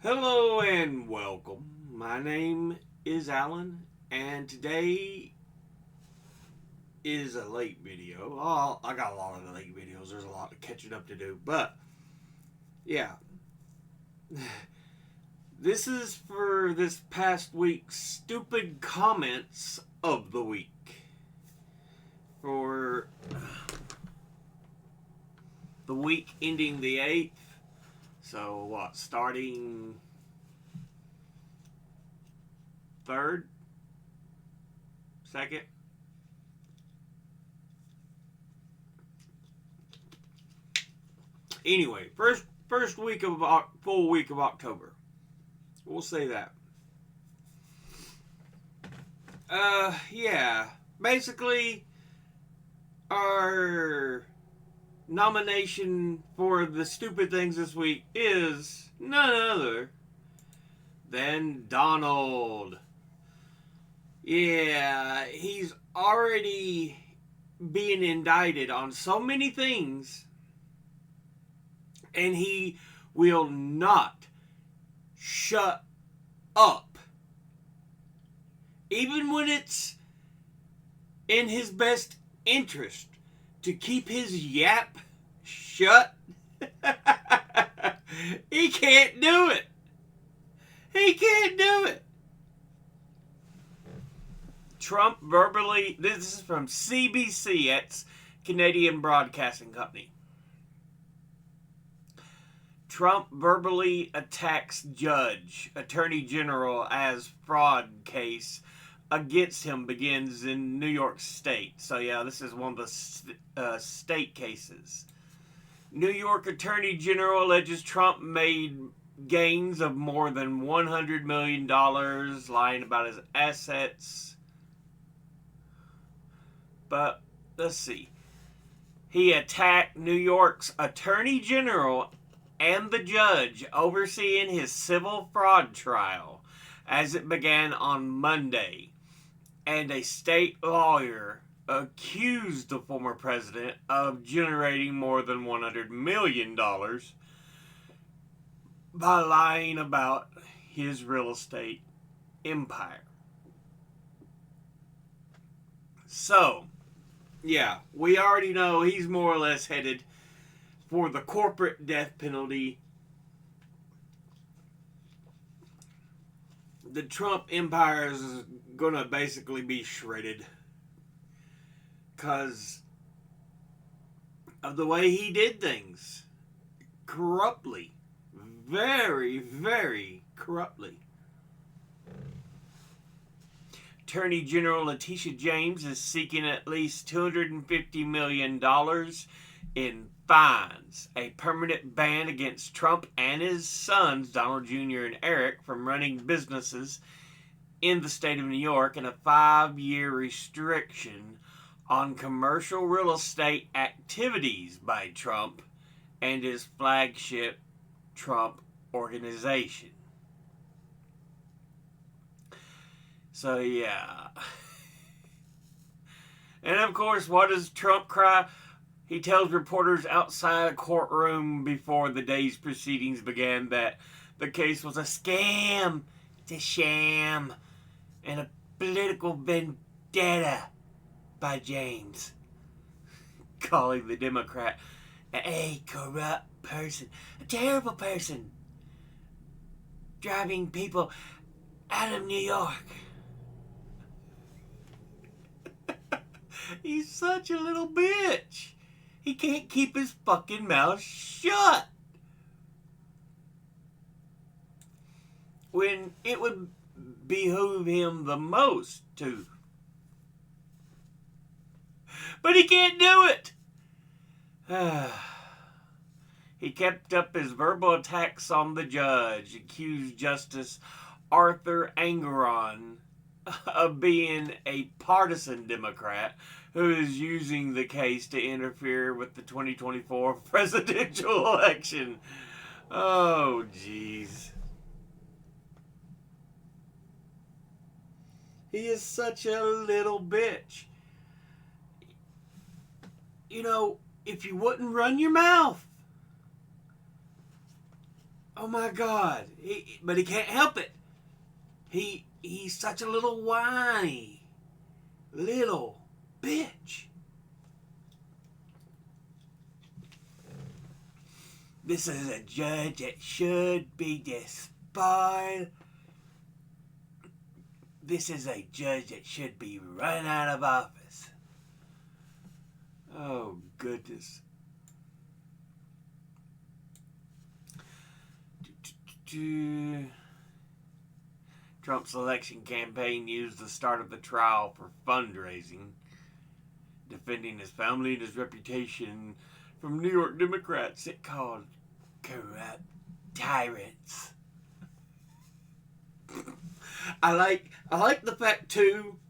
Hello and welcome. My name is Alan, and today is a late video. Oh, I got a lot of late videos. There's a lot of catching up to do, but yeah, this is for this past week's stupid comments of the week for the week ending the 8th. So what? Starting 3rd, 2nd. Anyway, first week of full week of October. We'll say that. Yeah. Basically, our nomination for the stupid things this week is none other than Donald. Yeah, he's already being indicted on so many things, and he will not shut up. Even when it's in his best interest to keep his yap shut, he can't do it. He can't do it. Trump verbally, this is from CBC, it's Canadian Broadcasting Company. Trump verbally attacks judge, attorney general as fraud case against him begins in New York State. So yeah, this is one of the state cases. New York Attorney General alleges Trump made gains of more than $100 million, lying about his assets. But let's see. He attacked New York's Attorney General and the judge overseeing his civil fraud trial as it began on Monday. And a state lawyer accused the former president of generating more than $100 million by lying about his real estate empire. So, yeah, we already know he's more or less headed for the corporate death penalty. The Trump empire is going to basically be shredded because of the way he did things. Corruptly. Very, very corruptly. Attorney General Letitia James is seeking at least $250 million in fines, a permanent ban against Trump and his sons, Donald Jr. and Eric, from running businesses in the state of New York, and a 5-year restriction on commercial real estate activities by Trump and his flagship Trump organization. So, yeah. And of course, what does Trump cry? He tells reporters outside a courtroom before the day's proceedings began that the case was a scam, it's a sham, and a political vendetta by James, calling the Democrat a corrupt person, a terrible person, driving people out of New York. He's such a little bitch. He can't keep his fucking mouth shut. When it would behoove him the most to. But he can't do it. He kept up his verbal attacks on the judge, accused Justice Arthur Engoron of being a partisan Democrat who is using the case to interfere with the 2024 presidential election. Oh, jeez. He is such a little bitch. You know, if you wouldn't run your mouth. Oh my God! But he can't help it. He's such a little whiny little bitch. This is a judge that should be disbarred. This is a judge that should be run out of office. Oh, goodness. Trump's election campaign used the start of the trial for fundraising, defending his family and his reputation from New York Democrats it called corrupt tyrants. I like the fact too,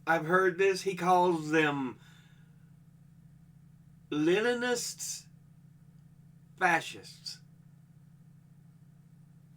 I've heard this, he calls them Leninists, fascists.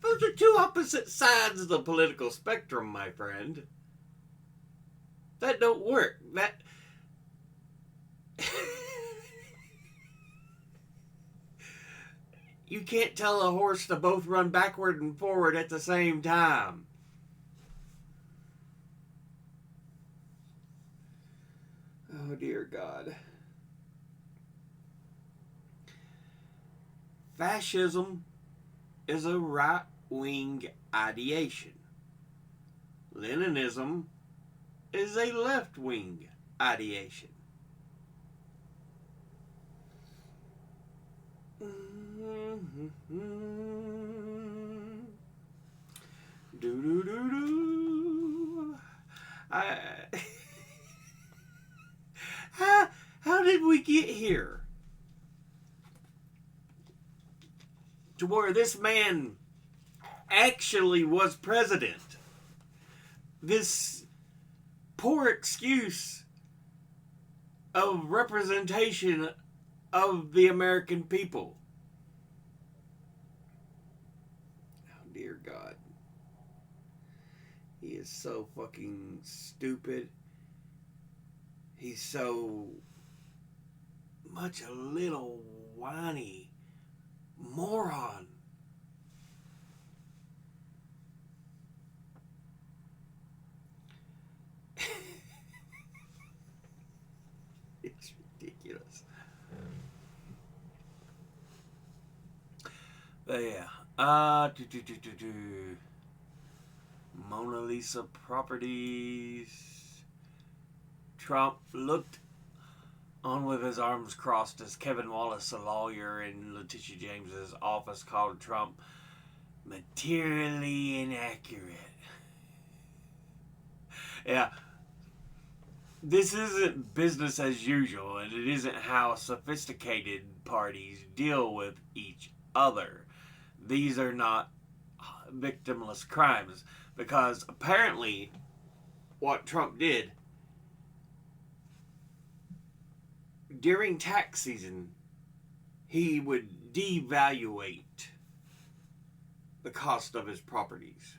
Those are two opposite sides of the political spectrum, my friend. That don't work. That you can't tell a horse to both run backward and forward at the same time. Oh, dear God. Fascism is a right-wing ideation. Leninism is a left-wing ideation. How did we get here? To where this man actually was president. This poor excuse of representation of the American people. Oh, dear God. He is so fucking stupid. He's so much a little whiny moron. It's ridiculous. But yeah. Mona Lisa Properties. Trump looked on with his arms crossed as Kevin Wallace, a lawyer in Letitia James's office, called Trump materially inaccurate. Yeah. This isn't business as usual, and it isn't how sophisticated parties deal with each other. These are not victimless crimes, because apparently what Trump did during tax season, he would devaluate the cost of his properties.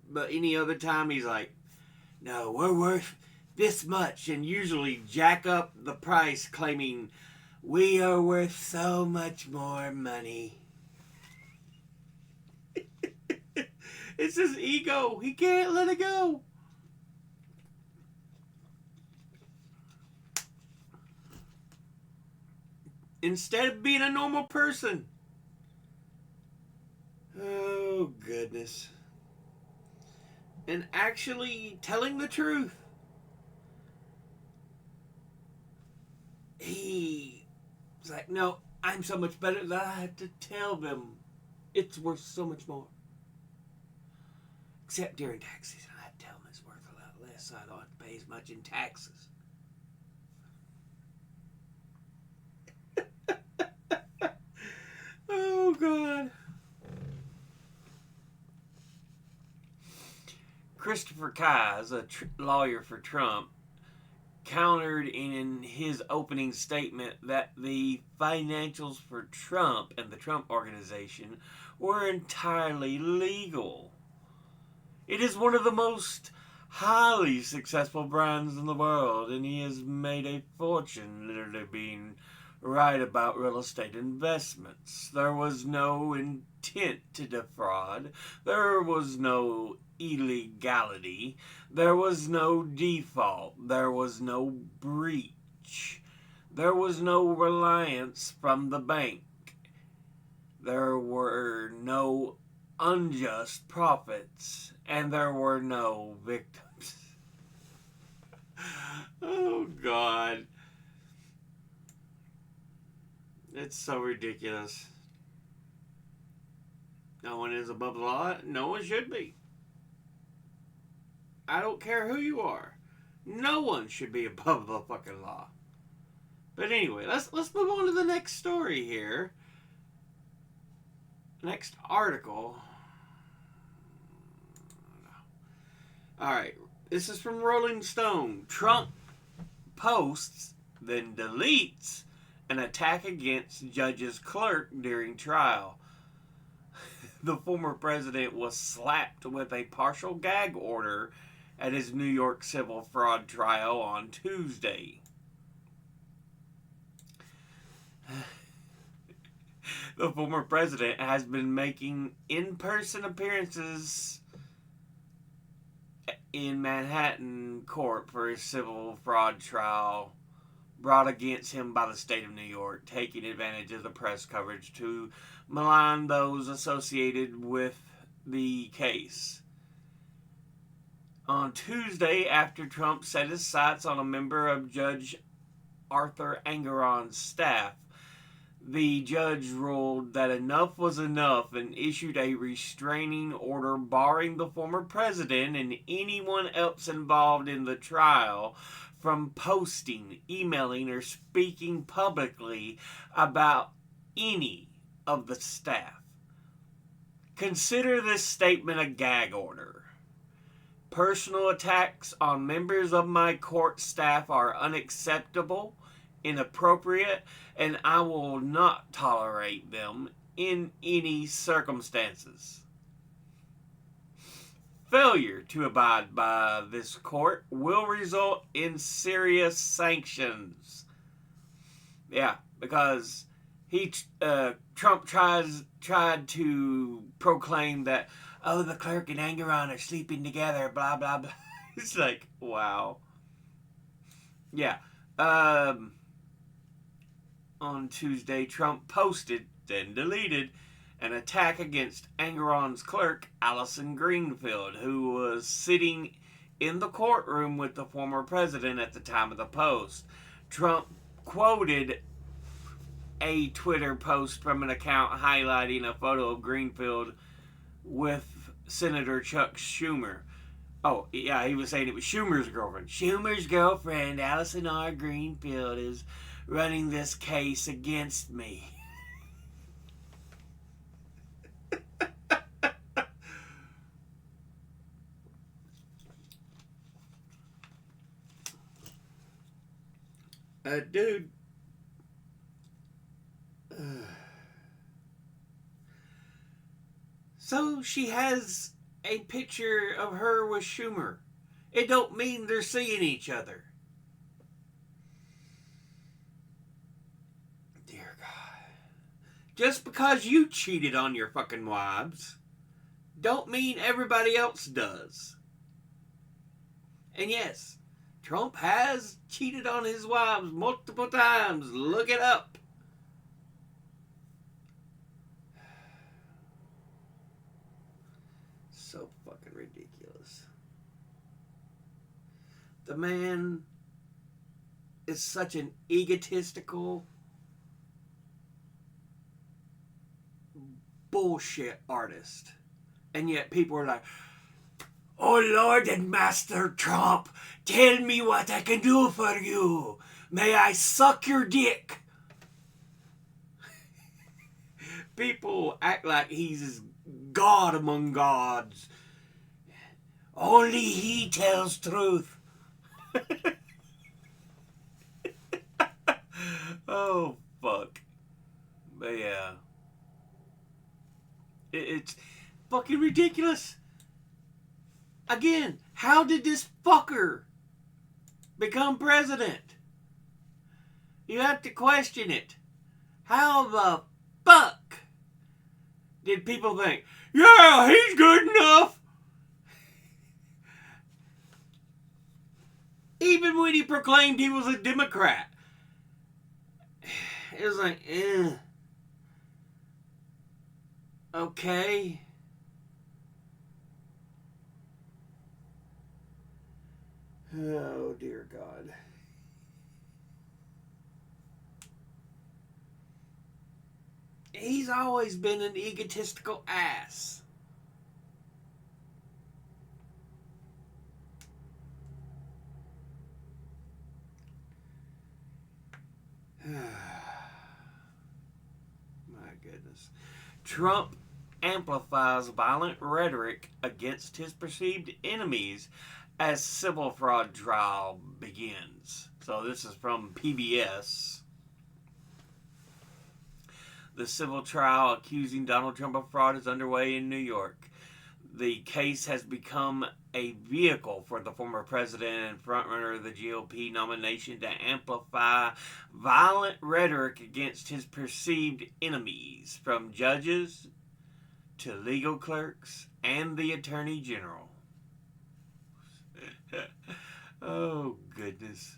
But any other time, he's like, no, we're worth this much, and usually jack up the price, claiming we are worth so much more money. It's his ego. He can't let it go. Instead of being a normal person. Oh, goodness. And actually telling the truth. He's like, no, I'm so much better that I have to tell them it's worth so much more. Except during tax season, I have to tell them it's worth a lot less, so I don't have to pay as much in taxes. Oh, God. Christopher Kise, a lawyer for Trump, countered in his opening statement that the financials for Trump and the Trump Organization were entirely legal. It is one of the most highly successful brands in the world, and he has made a fortune literally being right about real estate investments. There was no intent to defraud. There was no illegality. There was no default. There was no breach. There was no reliance from the bank. There were no unjust profits. And there were no victims. Oh, God. It's so ridiculous. No one is above the law. No one should be. I don't care who you are. No one should be above the fucking law. But anyway, let's move on to the next story here. Next article. Alright, this is from Rolling Stone. Trump posts, then deletes an attack against judge's clerk during trial. The former president was slapped with a partial gag order at his New York civil fraud trial on Tuesday. The former president has been making in-person appearances in Manhattan court for his civil fraud trial brought against him by the state of New York, taking advantage of the press coverage to malign those associated with the case. On Tuesday, after Trump set his sights on a member of Judge Arthur Engoron's staff, the judge ruled that enough was enough and issued a restraining order barring the former president and anyone else involved in the trial from posting, emailing, or speaking publicly about any of the staff. Consider this statement a gag order. Personal attacks on members of my court staff are unacceptable, inappropriate, and I will not tolerate them in any circumstances. Failure to abide by this court will result in serious sanctions. Yeah, because Trump tried to proclaim that, oh, the clerk and Engoron are sleeping together, blah, blah, blah. It's like, wow. Yeah. On Tuesday, Trump posted, then deleted, an attack against Engoron's clerk, Allison Greenfield, who was sitting in the courtroom with the former president at the time of the post. Trump quoted a Twitter post from an account highlighting a photo of Greenfield with Senator Chuck Schumer. Oh, yeah, he was saying it was Schumer's girlfriend. Schumer's girlfriend, Allison R. Greenfield, is running this case against me. Dude. So she has a picture of her with Schumer. It don't mean they're seeing each other. Dear God. Just because you cheated on your fucking wives don't mean everybody else does. And yes, Trump has cheated on his wives multiple times. Look it up. So fucking ridiculous. The man is such an egotistical bullshit artist. And yet people are like, oh Lord and Master Trump, tell me what I can do for you. May I suck your dick? People act like he's God among gods. Only he tells truth. Oh, fuck. But yeah. It's fucking ridiculous. Again, how did this fucker become president? You have to question it. How the fuck did people think, yeah, he's good enough? Even when he proclaimed he was a Democrat. It was like, okay. Oh, dear God. He's always been an egotistical ass. My goodness. Trump amplifies violent rhetoric against his perceived enemies as civil fraud trial begins. So this is from PBS. The civil trial accusing Donald Trump of fraud is underway in New York. The case has become a vehicle for the former president and frontrunner of the GOP nomination to amplify violent rhetoric against his perceived enemies, from judges to legal clerks and the attorney general. Oh, goodness.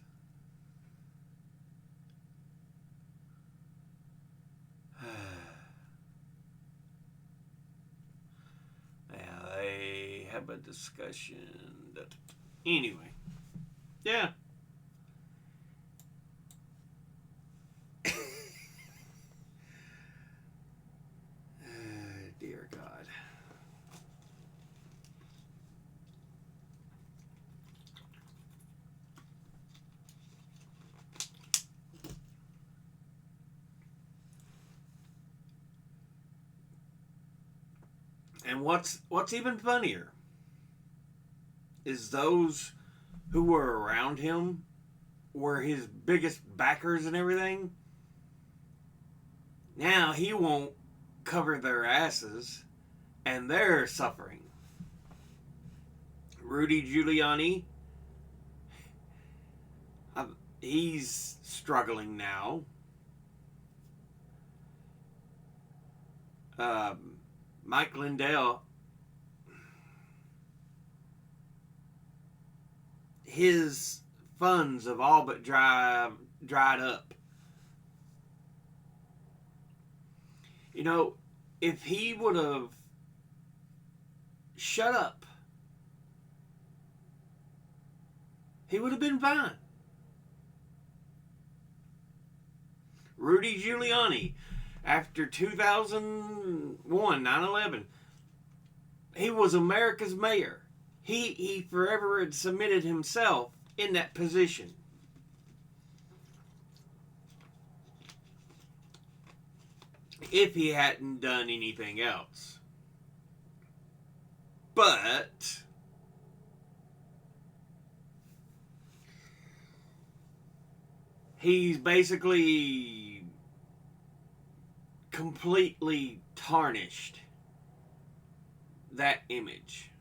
Now, they have a discussion. Anyway, yeah. Dear God. And what's even funnier is those who were around him were his biggest backers and everything. Now he won't cover their asses, and they're suffering. Rudy Giuliani, he's struggling now. Mike Lindell, his funds have all but dried up. You know, if he would have shut up, he would have been fine. Rudy Giuliani, after 2001, 9/11, he was America's mayor. He forever had submitted himself in that position. If he hadn't done anything else. But he's basically completely tarnished that image.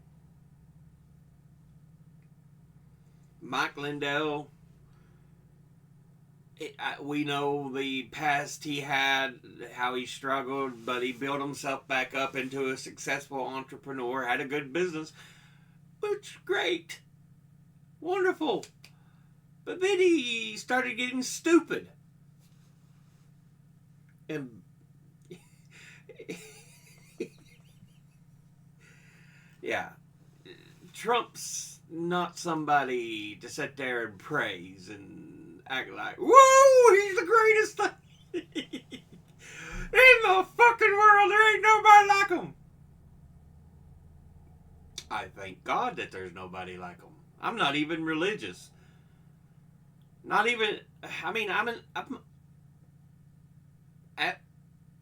Mike Lindell, we know the past he had, how he struggled, but he built himself back up into a successful entrepreneur, had a good business, which great, wonderful. But then he started getting stupid. And yeah, Trump's not somebody to sit there and praise and act like, whoa, he's the greatest thing in the fucking world. There ain't nobody like him. I thank God that there's nobody like him. I'm not even religious. Not even, I mean, I'm at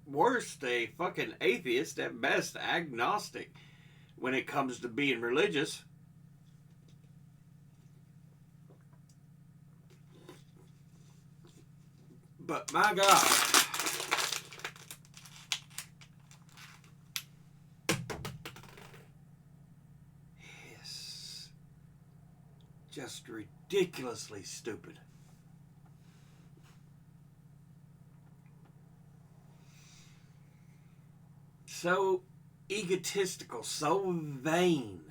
worst a fucking atheist, at best agnostic when it comes to being religious. But my God, it's just ridiculously stupid. so egotistical, so vain.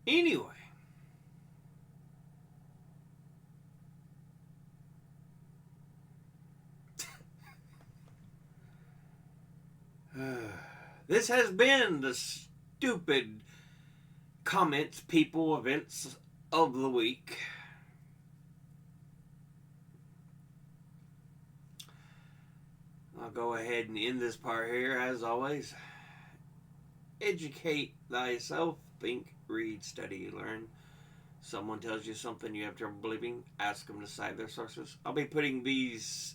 Anyway, this has been the stupid comments, people, events of the week. I'll go ahead and end this part here, as always. Educate thyself. Think, read, study, learn. Someone tells you something you have trouble believing, ask them to cite their sources. I'll be putting these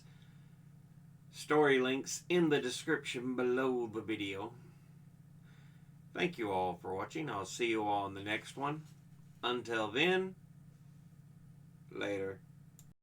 story links in the description below the video. Thank you all for watching. I'll see you all in the next one. Until then,